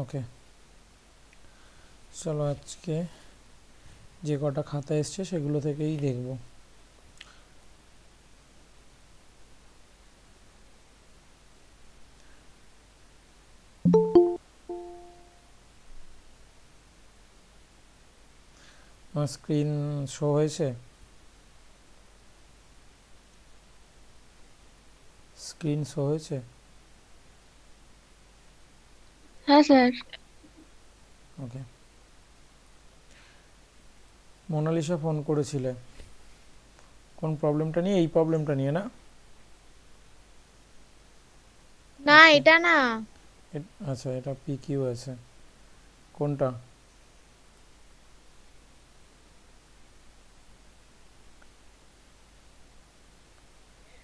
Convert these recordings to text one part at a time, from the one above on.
ওকে, চলো আজকে যে কটা খাতা এসছে সেগুলো থেকেই দেখব। আমার স্ক্রিন শো হয়েছে? স্ক্রিন শো হয়েছে? হ্যাঁ স্যার। ওকে। মোনালিসা ফোন করেছিলে কোন প্রবলেমটা নিয়ে? এই প্রবলেমটা নিয়ে না? না, ওকে, এটা না। আচ্ছা, এটা পি কিউ আছে। কোনটা?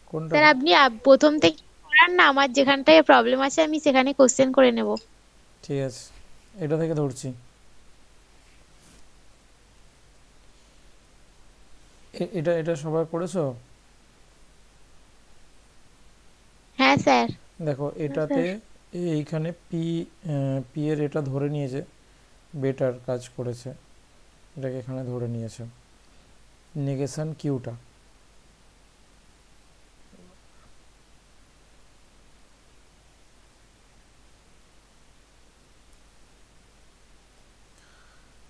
কোনটা? স্যার আপনি প্রথম থেকে করান না, আমার যেখানটায় প্রবলেম আছে আমি সেখানে কোশ্চেন করে নেব। ঠিক আছে, এটা থেকে ধরছি। এটা এটা সবাই করেছো? হ্যাঁ স্যার। দেখো হ্যাঁ এটাতে স্যার। এইখানে পি, পি এর এটা ধরে নিয়েছে, বেটার কাজ করেছে, এটাকে এখানে ধরে নিয়েছে নেগেশন কিউটা।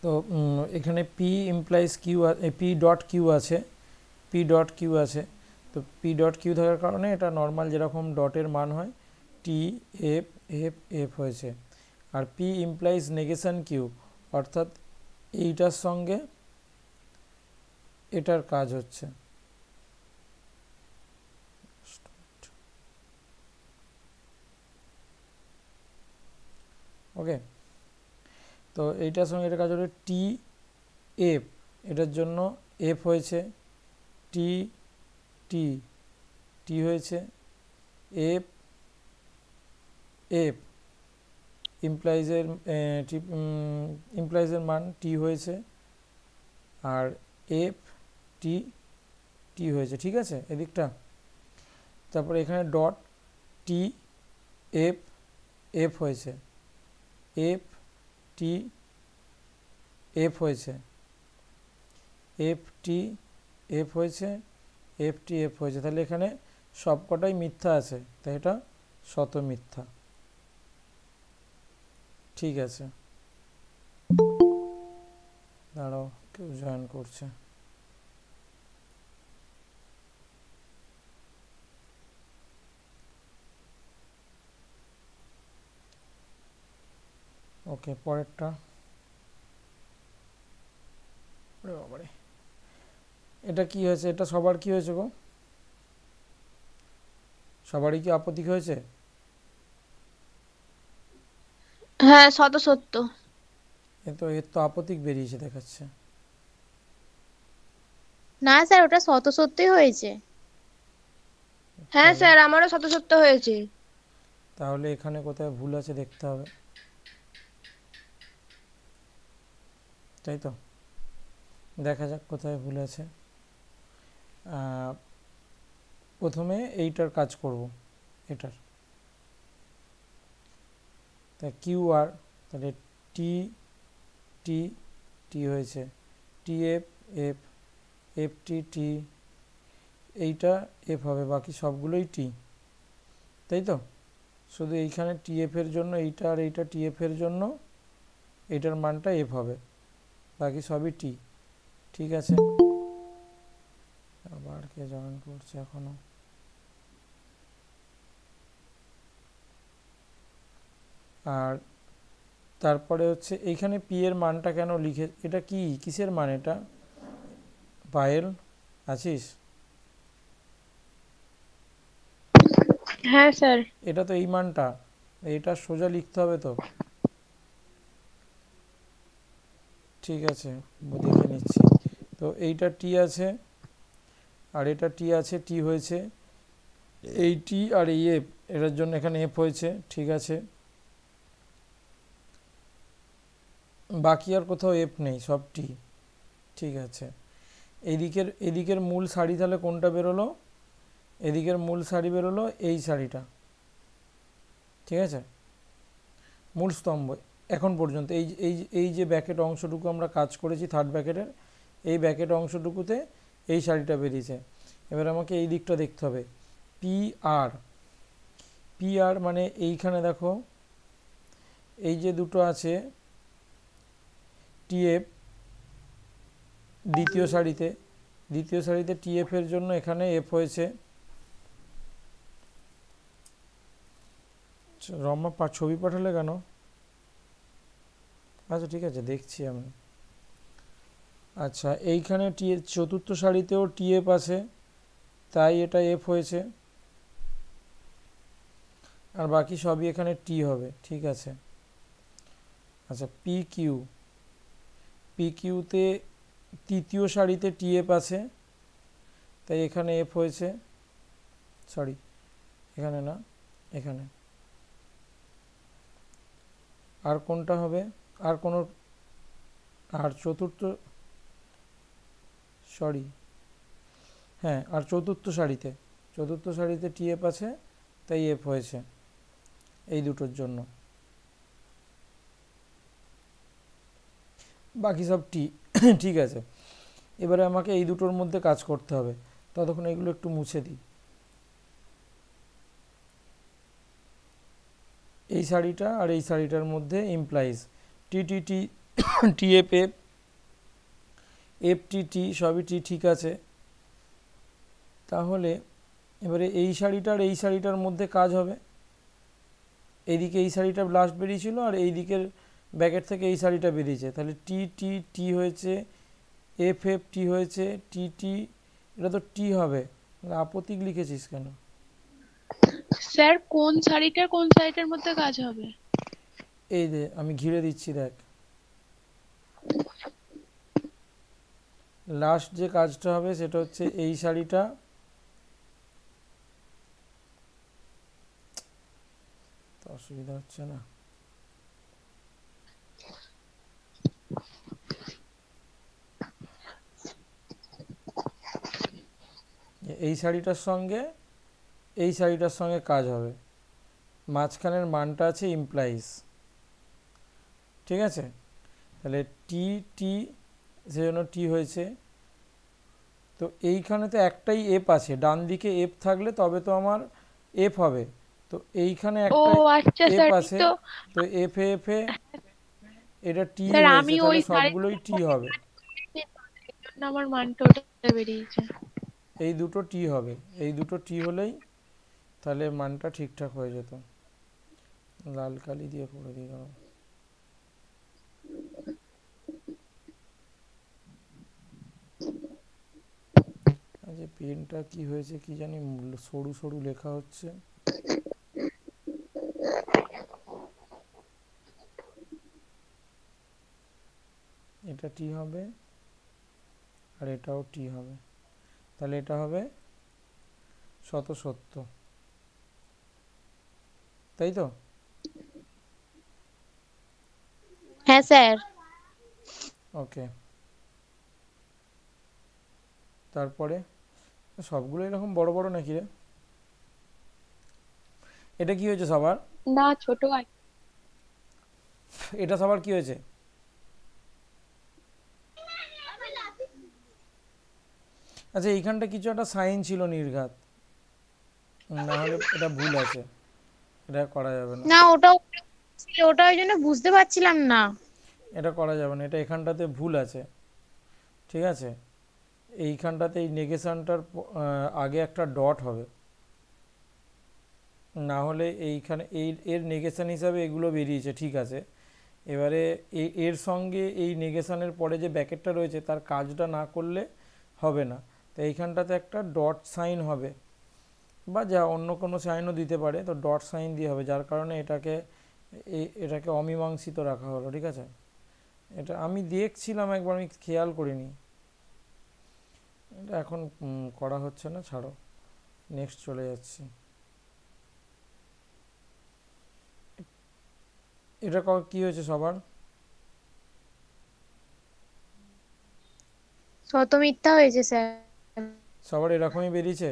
তো এখানে P implies Q, P dot Q আছে, পি ডট কিউ আছে। তো পি ডট কিউ থাকার কারণে এটা নর্মাল যেরকম ডটের মান হয় টি এফ এফ এফ হয়েছে। আর পি ইমপ্লাইজ নেগেশন কিউ, অর্থাৎ এইটার সঙ্গে এটার কাজ হচ্ছে। ওকে, তো এইটার সঙ্গে এটার কাজ হচ্ছে টি এফ, এটার জন্য এফ হয়েছে, টি টি টি হয়েছে, এফ এফ ইমপ্লাইজের ইমপ্লাইজের মান টি হয়েছে, আর এফ টি টি হয়েছে। ঠিক আছে এদিকটা। তারপরে এখানে ডট টি এফ এফ হয়েছে, এফ টি এফ হয়েছে, এফ টি এফ হয়েছে, এফ টি এফ হয়েছে। তাহলে এখানে সবকটাই মিথ্যা আছে, তাই এটা শত মিথ্যা। ঠিক আছে, দাঁড়াও, কেউ জয়েন করছে। ওকে, পরেরটা। ওরে বাবারে, এটা কি হয়েছে? এটা সবার কি হয়েছে গো? সবারই কি আপত্তিক হয়েছে? হ্যাঁ, শত সত্য। এর তো আপত্তিক বেরিয়েছে দেখাচ্ছে। না স্যার, ওটা শত সত্যই হয়েছে। হ্যাঁ তাহলে স্যার, আমারও শত সত্য হয়েছে। তাহলে এখানে কোথায় ভুল আছে দেখতে হবে, তাই তো? দেখা যাক কোথায় ভুল আছে। প্রথমে এইটার কাজ করব, এটার। তা কিউ আর, তাহলে টি টি টি হয়েছে, T F F, F T T, এইটা এফ হবে, বাকি সবগুলোই টি, তাই তো? শুধু এইখানে টি এফ এর জন্য এইটা আর এইটা টি এফ এর জন্য এইটার মানটা এফ হবে, বাকি সবই টি। ঠিক আছে, আবার কে জয়েন করছে এখনো? আর তারপরে হচ্ছে এইখানে পি এর মানটা কেন লিখে, এটা কি কিসের মান এটা? পায়েল আছিস? হ্যাঁ স্যার। এটা তো এই মানটা, এটা সোজা লিখতে হবে তো। ঠিক আছে, দেখে নিচ্ছি। তো এইটা টি আছে, আর এটা টি আছে, টি হয়েছে, এই টি আর এই এফ, এটার জন্য এখানে এফ হয়েছে। ঠিক আছে, বাকি আর কোথাও এফ নেই, সব টি। ঠিক আছে, এদিকের মূল সারি তাহলে কোনটা বেরোলো? এদিকের মূল সারি বেরোলো এই সারিটা। ঠিক আছে, মূল স্তম্ভ এখন পর্যন্ত এই যে ব্যাকেট অংশটুকু আমরা কাজ করেছি থার্ড ব্যাকেটের, এই ব্যাকেট অংশটুকুতে এই শাড়িটা বেরিয়েছে। এবার আমাকে এই দিকটা দেখতে হবে, পি আর মানে এইখানে দেখো এই যে দুটো আছে টিএফ দ্বিতীয় সারিতে টিএফ এর জন্য এখানে এফ হয়েছে। রমা ছবি পাঠালে কেন? আচ্ছা ঠিক আছে, দেখছি আমি। আচ্ছা, এইখানে চতুর্থ সারিতেও টিএফ আছে, তাই এটা এফ হয়েছে, আর বাকি সবই এখানে টি হবে। ঠিক আছে। আচ্ছা, পি কিউতে তৃতীয় সারিতে টিএফ আছে, তাই এখানে এফ হয়েছে, সরি এখানে না, এখানে। আর কোনটা হবে? আর কোনো, আর চতুর্থ, সরি হ্যাঁ, আর চতুর্থ সারিতে টিএফ আছে, তাই এফ হয়েছে এই দুটোর জন্য, বাকি সব টি। ঠিক আছে, এবারে আমাকে এই দুটোর মধ্যে কাজ করতে হবে, ততক্ষণ এগুলো একটু মুছে দিই। এই শাড়িটা আর এই শাড়িটার মধ্যে ইমপ্লাইজ টি টিএফ এফ, এফ টি সবই টি, ঠিক আছে। তাহলে এবারে এই শাড়িটা আর এই শাড়িটার মধ্যে কাজ হবে। এইদিকে এই শাড়িটা লাস্ট বেরিয়েছিল, আর এই দিকের ব্যাকেট থেকে এই শাড়িটা বেরিয়েছে, তাহলে টি হয়েছে, এফ টি হয়েছে, টি এটা তো টি হবে। আপত্তিক লিখেছিস কেন? স্যার কোন শাড়িটার মধ্যে কাজ হবে? এই যে আমি ঘিরে দিচ্ছি, দেখ লাস্ট যে কাজটা হবে সেটা হচ্ছে এই শাড়িটা, তো অসুবিধা হচ্ছে না, এই শাড়িটার সঙ্গে এই শাড়িটার সঙ্গে কাজ হবে, মাঝখানের মানটা আছে ইমপ্লাইজ। ঠিক আছে, তাহলে টি সেজন্য টি হয়েছে। তো এইখানে তো একটাই এফ আছে, ডান দিকে এফ থাকলে তবে তো আমার এফ হবে, তো এইখানে ও একটা আচ্ছা এফ স্যার, আছে, তো তো এফ এটা টি স্যার হয়েছে, আমি ওই তাহলে শাড়িটা সবগুলোই টি হবে। জন্য আমার মানটা ওটা বেরিয়েছে। এই দুটো টি হবে, এই দুটো টি হলেই তাহলে মানটা ঠিকঠাক হয়ে যেত। লাল কালি দিয়ে করে দিয়ে গেল। আচ্ছা, পেনটা কি হয়েছে কি জানি, সরু সরু লেখা হচ্ছে। এটা টি হবে, আর এটাও টি হবে, তাহলে এটা হবে 70, তাই তো? হ্যাঁ স্যার। ওকে, তারপরে সবগুলো এরকম বড় বড় নাকি রে? এটা কি হয়েছে সবার? না, ছোট আছে। এটা সবার কি হয়েছে? আচ্ছা, এইখানটা কিছু একটা সাইন ছিল নির্ঘাত, না হলে এটা ভুল আছে, এটা করা যাবে না, না, ওটা ছিল, ওটা ওই জন্য বুঝতে পারছিলাম না। এটা করা যাবে না, এটা এখানটাতে ভুল আছে। ঠিক আছে, এইখানটাতে এই নেগেশনটার আগে একটা ডট হবে, না হলে এইখানে এর নেগেশন হিসাবে এগুলো বেরিয়েছে। ঠিক আছে, এবারে এর সঙ্গে এই নেগেশনের পরে যে ব্যাকেটটা রয়েছে তার কাজটা না করলে হবে না, তো এইখানটাতে একটা ডট সাইন হবে, বা যা অন্য কোনো সাইনও দিতে পারে, তো ডট সাইন দিয়ে হবে, যার কারণে এটাকে অমীমাংসিত রাখা হলো। ঠিক আছে, এটা আমি দেখছিলাম একবার, আমি খেয়াল করিনি, এটা এখন করা হচ্ছে না, ছাড়ো, নেক্সট চলে যাচ্ছি। এটা কি হয়েছে সবার? শত মিথ্যা হয়েছে স্যার। সবার এরকমই বেরিয়েছে?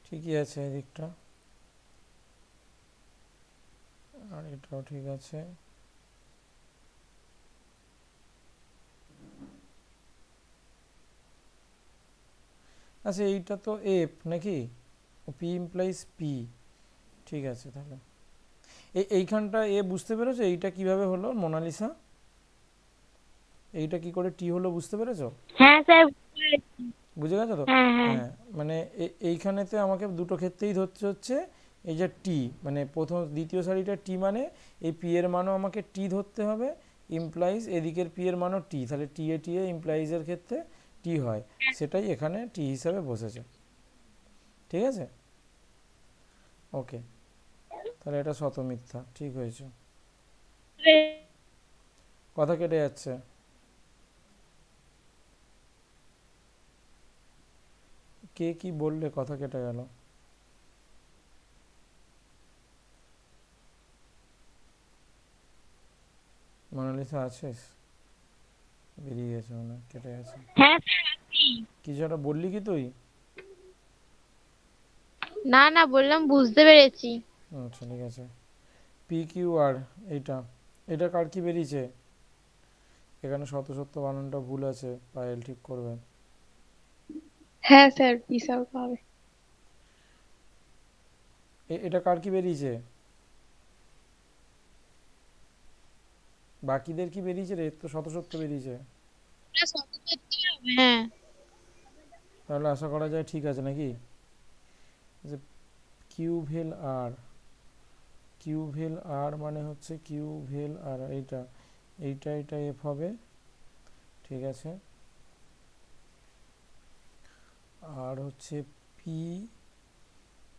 ঠিকই আছে এদিকটা, আর এটাও ঠিক আছে। আচ্ছা এইটা তো এফ নাকি, পি ইমপ্লাইজ পি, ঠিক আছে তাহলে এইখানটা এ বুঝতে পেরেছো এইটা কিভাবে হলো মোনালিসা, এইটা কি করে টি হলো বুঝতে পেরেছো? হ্যাঁ স্যার। বুঝে গেছো তো? হ্যাঁ হ্যাঁ। হ্যাঁ মানে এইখানেতে আমাকে দুটো ক্ষেত্রেই ধরতে হচ্ছে এই যে টি, মানে প্রথম দ্বিতীয় সারিটা টি, মানে এই পি এর মানও আমাকে টি ধরতে হবে, ইমপ্লাইজ এদিকের পি এর মানও টি, তাহলে টি এ ইমপ্লাইজের ক্ষেত্রে টি হয়, সেটাই এখানে টি হিসাবে বসেছে। ঠিক আছে, ওকে, তাহলে এটা শত মিথ্যা, ঠিক হয়েছে। কথা কেটে যাচ্ছে, কে কি বললে কথা কেটে গেল? মোনালিসা আছিস? বেরিয়ে গেছে মনে হয়, কেটে গেছে। হ্যাঁ স্যার আছি। কিছু একটা বললি কি তুই? না না, বললাম বুঝতে পেরেছি। আচ্ছা ঠিক আছে, পি কিউ আর, এইটা এটা কার কি বেরিয়েছে? এখানে শত সত্য বানানটা ভুল আছে, পায়েল ঠিক করবে। হ্যাঁ স্যার বিশাল পাবে। এটা কার কি বেরিয়েছে? বাকিদের কি বেরিয়েছে রে? এর তো শত সত্য বেরিয়েছে। ওটা শত সত্যি হবে। হ্যাঁ। তাহলে আশা করা যায় ঠিক আছে নাকি? যে কিউভেল আর, কিউভেল আর মানে হচ্ছে কিউভেল আর, এইটা এইটা এটা এফ হবে, ঠিক আছে। আর হচ্ছে পি,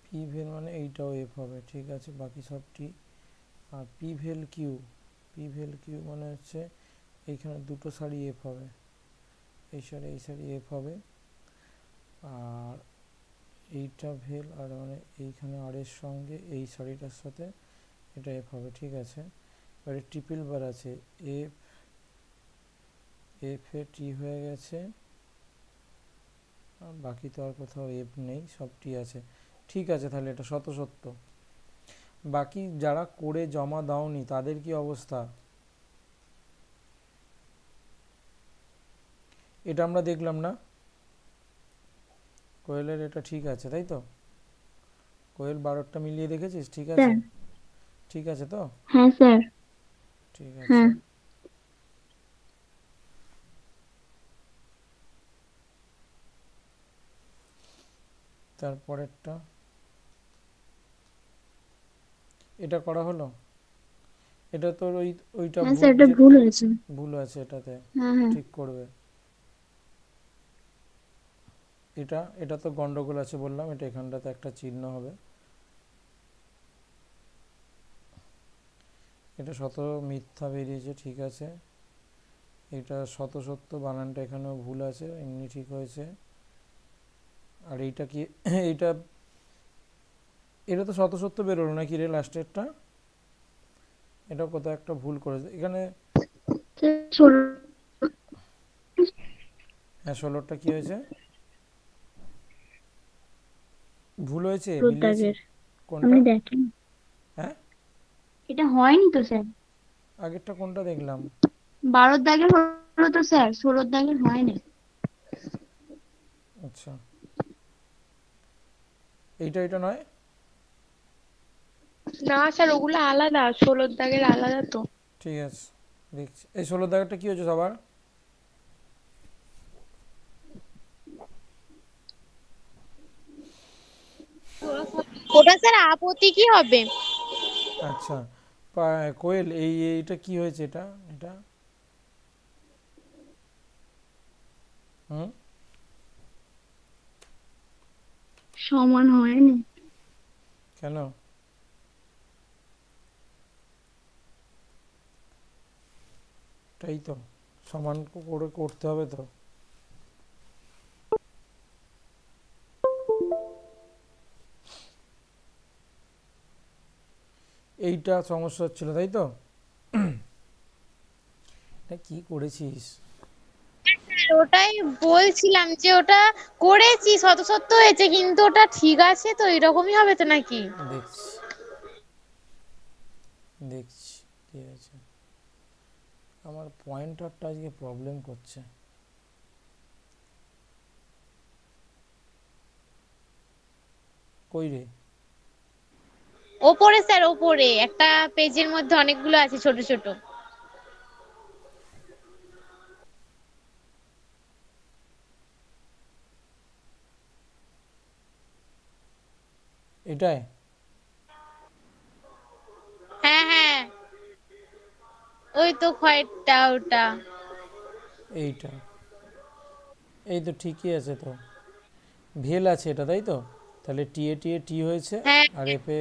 পি ভেল মানে এইটাও এফ হবে, ঠিক আছে, বাকি সব টি। আর পি ভেল কিউ, পি ভেল কিউ মানে হচ্ছে এইখানে দুটো সারি এফ হবে, এই সারি এফ হবে। আর এইটা ভেল আর মানে এইখানে আর এর সঙ্গে এই সারিটার সাথে এটা এফ হবে, ঠিক আছে। এবারে ট্রিপল বার আছে, এফ, এফ এ টি হয়ে গেছে, আর বাকি তো আর কোথাও এফ নেই, সব টি আছে, ঠিক আছে। তাহলে এটা শত সত্য। বাকি যারা করে জমা দাওনি তাদের কি অবস্থা? এটা আমরা দেখলাম না, কোয়েলের এটা ঠিক আছে তাই তো? কোয়েল 12টা মিলিয়ে দেখেছিস? ঠিক আছে, ঠিক আছে তো? হ্যাঁ স্যার। ঠিক আছে। তারপরেরটা এটা করা হলো, এটা তোর ওইটা হ্যাঁ ভুল, স্যার, এটা ভুল হয়েছে। ভুল আছে এটাতে, হ্যাঁ হ্যাঁ। ঠিক করবে। এটা এটা তো গন্ডগোল আছে বললাম, এটা এখানটাতে একটা চিহ্ন হবে। এটা শত মিথ্যা বেরিয়েছে, ঠিক আছে। এটা শত সত্য বানানটা এখানেও ভুল আছে, এমনি ঠিক হয়েছে। আর এইটা কি এইটা, এটা তো শত সত্য বেরোলো নাকি রে লাস্টেরটা? এটা কোথাও একটা ভুল করেছে এখানে। হ্যাঁ 16টা কি হয়েছে? ভুল হয়েছে, মিলিয়েছি। কোনটা? আপনি দেখেন, হ্যাঁ এটা হয়নি তো স্যার। আগেরটা কোনটা দেখলাম? 12 দাগের হলো তো স্যার, 16 দাগের হয়নি। আচ্ছা এইটা এটা নয়? না স্যার ওগুলো আলাদা, 16 দাগের আলাদা তো। ঠিক আছে দেখছি, এই 16 দাগেরটা কি হয়েছে সবার? ওটা স্যার আপত্তি কি হবে? আচ্ছা কোয়েল এইটা কি হয়েছে? এটা এটা হুম, সমান হয়নি। কেন? এটাই তো সমান করে করতে হবে তো। এইটা সমস্যা হচ্ছিল তাই তো? এটা কি করেছিস? ওটাই বলছিলাম যে ওটা করেছি, শত সত্য হয়েছে, কিন্তু ওটা ঠিক আছে তো, এরকমই হবে তো নাকি? দেখছি দেখছি কি হয়েছে। আমার পয়েন্টারটা আজকে প্রবলেম করছে। কই রে? ওপরে স্যার, ওপরে একটা পেজের মধ্যে অনেকগুলো আছে ছোট ছোট। এটাই? হ্যাঁ হ্যাঁ, ওই তো খয়েরটা ওটা। এইটা? এই তো ঠিকই আছে তো, ভেল আছে এটা, তাই তো? তাহলে টি এ টি হয়েছে, হ্যাঁ আর এফ এ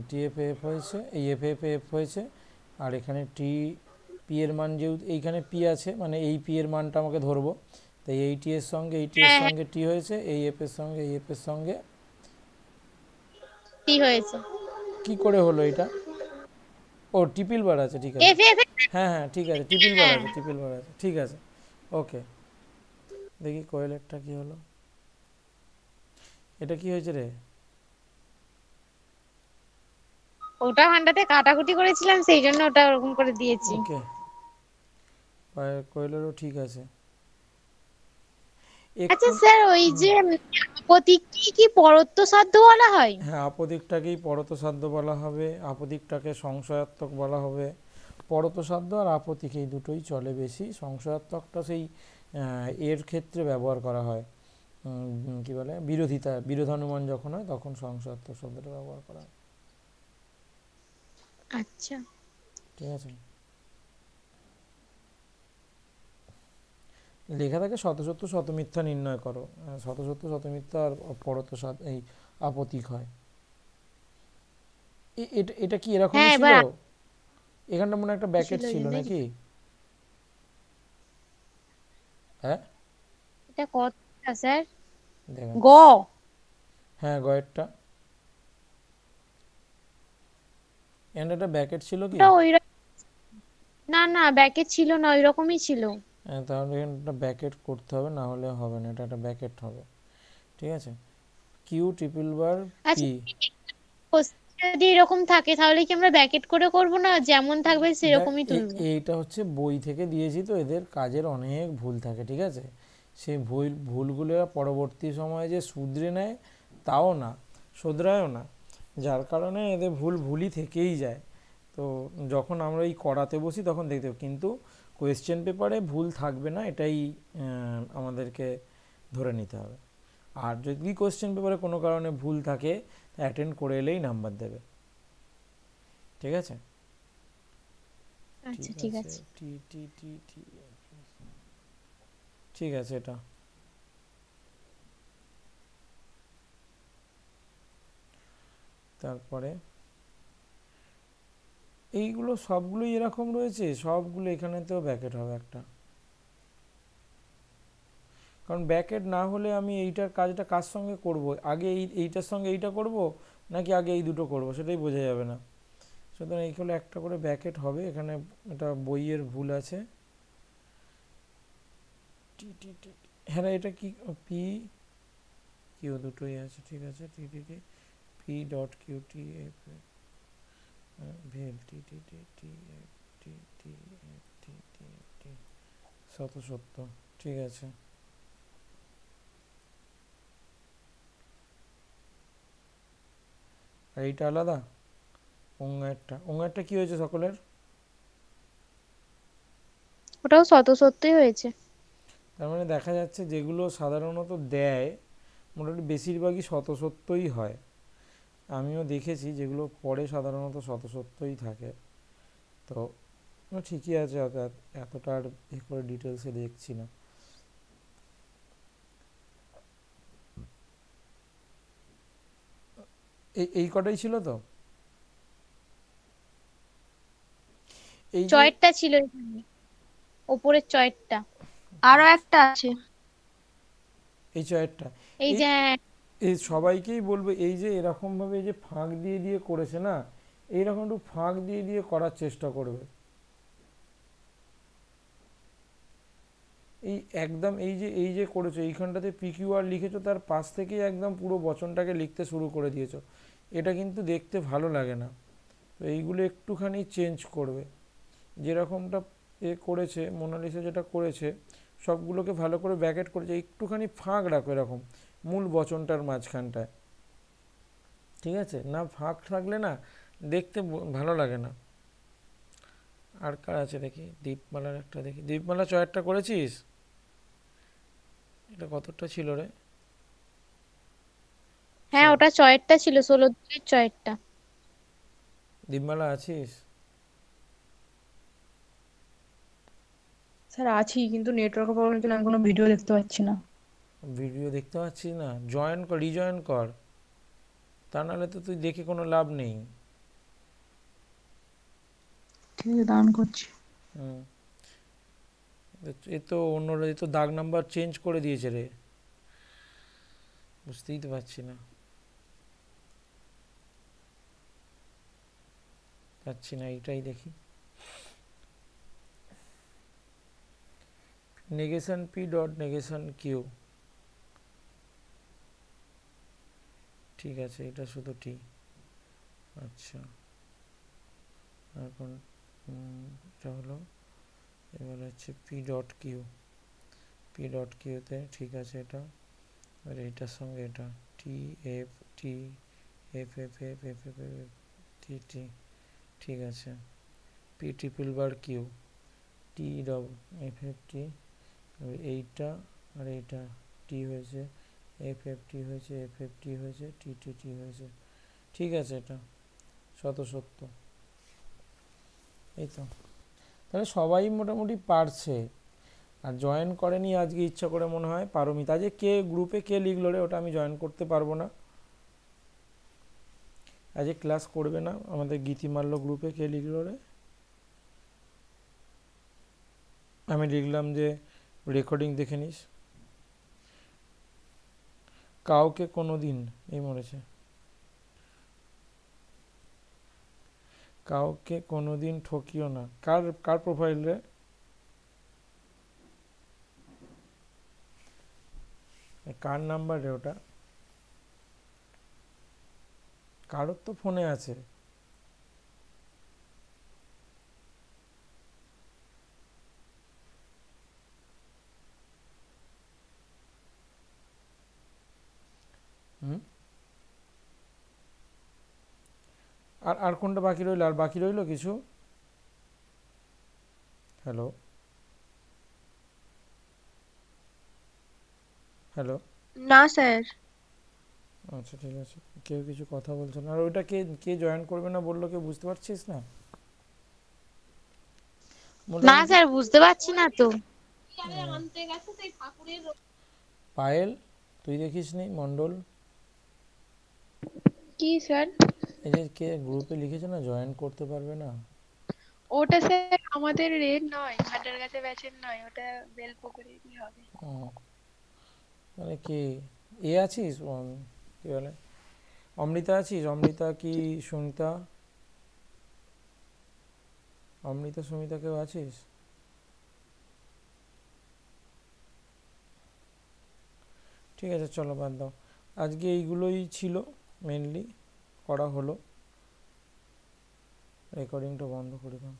টি এফ এফ হয়েছে, এই এফ এফ এফ হয়েছে, আর এখানে টি পি এর মান যেহেতু এইখানে পি আছে, মানে এই পি এর মানটা আমাকে ধরবো, তাই এই টি এর সঙ্গে এই টি এর হ্যাঁ হ্যাঁ, সঙ্গে টি হয়েছে, এই এফ এর সঙ্গে এই এফ এর সঙ্গে। কি হয়েছে? কি করে হলো এটা? ও টিপিল বার আছে, ঠিক আছে। F F. হ্যাঁ হ্যাঁ ঠিক আছে, টিপিল বার হ্যাঁ, আছে, টিপিল বার আছে, ঠিক আছে। ওকে, দেখি কোয়েলেরটা কি হলো। এটা কি হয়েছে রে? ওটা হান্ডাতে কাটাকুটি করেছিলাম, সেই জন্য ওটা ওরকম করে দিয়েছি। ওকে, কোয়েলেরও ঠিক আছে। আচ্ছা একটু স্যার, ওই যে প্রতীকী কি পরত্ব সাধ্য বলা হয়? হ্যাঁ, আপদিকটাকেই পরতসাধ্য বলা হবে, আপদিকটাকে সংশয়াত্মক বলা হবে। পরতসাধ্য আর আপতিক এই দুটোই চলে বেশি। সংশয়াত্মকটা সেই এর ক্ষেত্রে ব্যবহার করা হয়, কি বলে, বিরোধানুমান যখন হয় তখন সংশয়াত্মক শব্দটা ব্যবহার করা হয়। আচ্ছা ঠিক আছে, লেখা থাকে শতসত্য শতমিথ্যা নির্ণয় করো। শতসত্য শতমিথ্যা আর পরতসাধ্য এই আপতিক হয়। এটা এটা কি এরকমই হ্যাঁ, ছিল? এবার এখানটা মনে হয় একটা ব্যাকেট ছিল ওই ছিল জন্যই। নাকি? হ্যাঁ, এটা কতটা স্যার? গ। দেখাচ্ছি। হ্যাঁ, গয়েরটা এখানে একটা ব্যাকেট ছিল কি? ওটা ওই না না, ব্যাকে ছিল না, ওই রকমই ছিল। হ্যাঁ, তাহলে এখানে একটা ব্যাকেট করতে হবে, না হলে হবে না, এটা একটা ব্যাকেট হবে। ঠিক আছে, কিউ ট্রিপল বার আচ্ছা, পি। যদি এরকম থাকে তাহলে কি আমরা ব্যাকেট করে করব, না যেমন থাকবে দেখ, সেরকমই তুলবো? এইটা হচ্ছে বই থেকে দিয়েছি তো, এদের কাজের অনেক ভুল থাকে, ঠিক আছে। সেই ভুলগুলো এরা পরবর্তী সময়ে যে শুধরে নেয় তাও না, শোধরায়ও না, যার কারণে এদের ভুলই থেকেই যায়। তো যখন আমরা এই করাতে বসি তখন দেখতে হবে, কিন্তু কোয়েশ্চেন পেপারে ভুল থাকবে না, এটাই আমাদেরকে ধরে নিতে হবে। আর যদি কোয়েশ্চেন পেপারে কোনো কারণে ভুল থাকে, অ্যাটেন্ড করে এলেই নাম্বার দেবে। ঠিক আছে, আচ্ছা ঠিক ঠিক আছে, আছে। টি টি টি টি ঠিক আছে। এটা তারপরে এইগুলো সবগুলোই এরকম রয়েছে, সবগুলো এখানেতেও ব্যাকেট হবে একটা, কারণ ব্যাকেট না হলে আমি এইটার কাজটা কার সঙ্গে করব, আগে এইটার সঙ্গে এইটা করব নাকি আগে এই দুটো করব, সেটাই বোঝা যাবে না। সুতরাং এইগুলো একটা করে ব্যাকেট হবে এখানে। এটা বইয়ের ভুল আছে। টি টি টি হ্যাঁ, এটা কি পি কিউ দুটোই আছে, ঠিক আছে। T T T P dot Q T F ভেল T T T T F T T F T T F T সত্য, ঠিক আছে। আর এইটা আলাদা, অঙ্গারটা কি হয়েছে সকলের? ওটাও শত সত্যই হয়েছে। তার মানে দেখা যাচ্ছে যেগুলো সাধারণত দেয় মোটামুটি বেশিরভাগই শতসত্যই হয়। আমিও দেখেছি যেগুলো পড়ে সাধারণত শতসত্যই থাকে। তো ঠিকই আছে, এতটা আর এ করে ডিটেলসে দেখছি না। এই কটাই ছিল তো, এই যে চয়েরটা ছিল এখানে, ওপরের চয়েরটা। আরো একটা আছে। এই চয়েরটা, এই এই যে এই সবাইকেই বলবো, এই যে এরকমভাবে এই যে ফাঁক দিয়ে দিয়ে করেছে না, এইরকম একটু ফাঁক দিয়ে দিয়ে করার চেষ্টা করবে। এই একদম এই যে করেছো এইখানটাতে পিকিউআর লিখেছো, তার পাশ থেকেই একদম পুরো বচনটাকে লিখতে শুরু করে দিয়েছো। এটা কিন্তু দেখতে ভালো লাগে না। তো এইগুলো একটুখানি চেঞ্জ করবে। যেরকমটা করেছে মোনালিসা, যেটা করেছে সবগুলোকে ভালো করে ব্র্যাকেট করেছে, একটুখানি ফাঁক রাখো এরকম মূল বচনটার মাঝখানটায়, ঠিক আছে? না ফাঁক থাকলে না দেখতে ভালো লাগে না। আর কার আছে দেখি, দীপমালার একটা দেখি। দীপমালা চয়ারটা করেছিস? এটা কতটা ছিল রে? হ্যাঁ, ওটা চয়েরটা ছিল, 16 দিনের চয়েরটা। দীপমালা আছিস? স্যার আছি, কিন্তু নেটওয়ার্কের প্রবলেমের জন্য আমি কোনো ভিডিও দেখতে পাচ্ছি না। ভিডিও দেখতে পাচ্ছিস না? জয়েন কর, রিজয়েন কর, তা নাহলে তো তুই দেখে কোনো লাভ নেই। ঠিক আছে, দান করছি। হুম, এ তো অন্যরা তো দাগ নাম্বার চেঞ্জ করে দিয়েছে রে, বুঝতেই তো পারছি না, এইটাই দেখি। Negation P dot negation Q, ঠিক আছে, এটা শুধু টি। আচ্ছা, এখন এটা হলো, এবার হচ্ছে P dot Q, P dot কিউতে ঠিক আছে এটা, আর এইটার সঙ্গে এটা T F T F F F F F F T T, ঠিক আছে। P triple bar Q, T ডব এফ এফ টি, এইটা আর এইটা টি হয়েছে, এফ এফ টি হয়েছে, এফ এফ টি হয়েছে, টি টি টি হয়েছে, ঠিক আছে। এটা 170, এই তো। তাহলে সবাই মোটামুটি পারছে। আর জয়েন করেনি আজকে ইচ্ছা করে মনে হয় পারমিতা। আজকে কে গ্রুপে কে লিখলো রে? ওটা আমি জয়েন করতে পারবো না, আজকে ক্লাস করবে না। আমাদের গীতিমাল্য গ্রুপে কে লিখলো রে? আমি লিখলাম যে রেকর্ডিং দেখে নিস। কাউকে কোনো দিন, এই মরেছে, কাউকে কোনো দিন ঠকিও না। কার কার প্রোফাইল রে? কার নাম্বার রে ওটা? কারোর তো ফোনে আছে। হুম, আর আর কোনটা বাকি রইলো? আর বাকি রইলো কিছু? হ্যালো, হ্যালো, না স্যার। আচ্ছা ঠিক আছে, কেউ কিছু কথা বলছে না। আর ওইটা কে কে জয়েন করবে না বললো, কেউ বুঝতে পারছিস না? না মোটামুটি স্যার, বুঝতে পারছি না তো। পায়েল, তুই দেখিস নি? মণ্ডল, কি স্যার? এই যে কে গ্রুপে লিখেছে না জয়েন করতে পারবে না? ওটা স্যার আমাদের রেড নয়, ভাটার কাছে ব্যাচের নয়, ওটা বেলপুকুরেরই হবে। ও, মানে কি আছিস? কি বলে, অমৃতা আছিস? অমৃতা কি সুমিতা? অমৃতা সুমিতা কেউ আছিস? ঠিক আছে, চলো বাদ দাও। আজকে এইগুলোই ছিল মেনলি করা হলো। রেকর্ডিংটা বন্ধ করে দাও।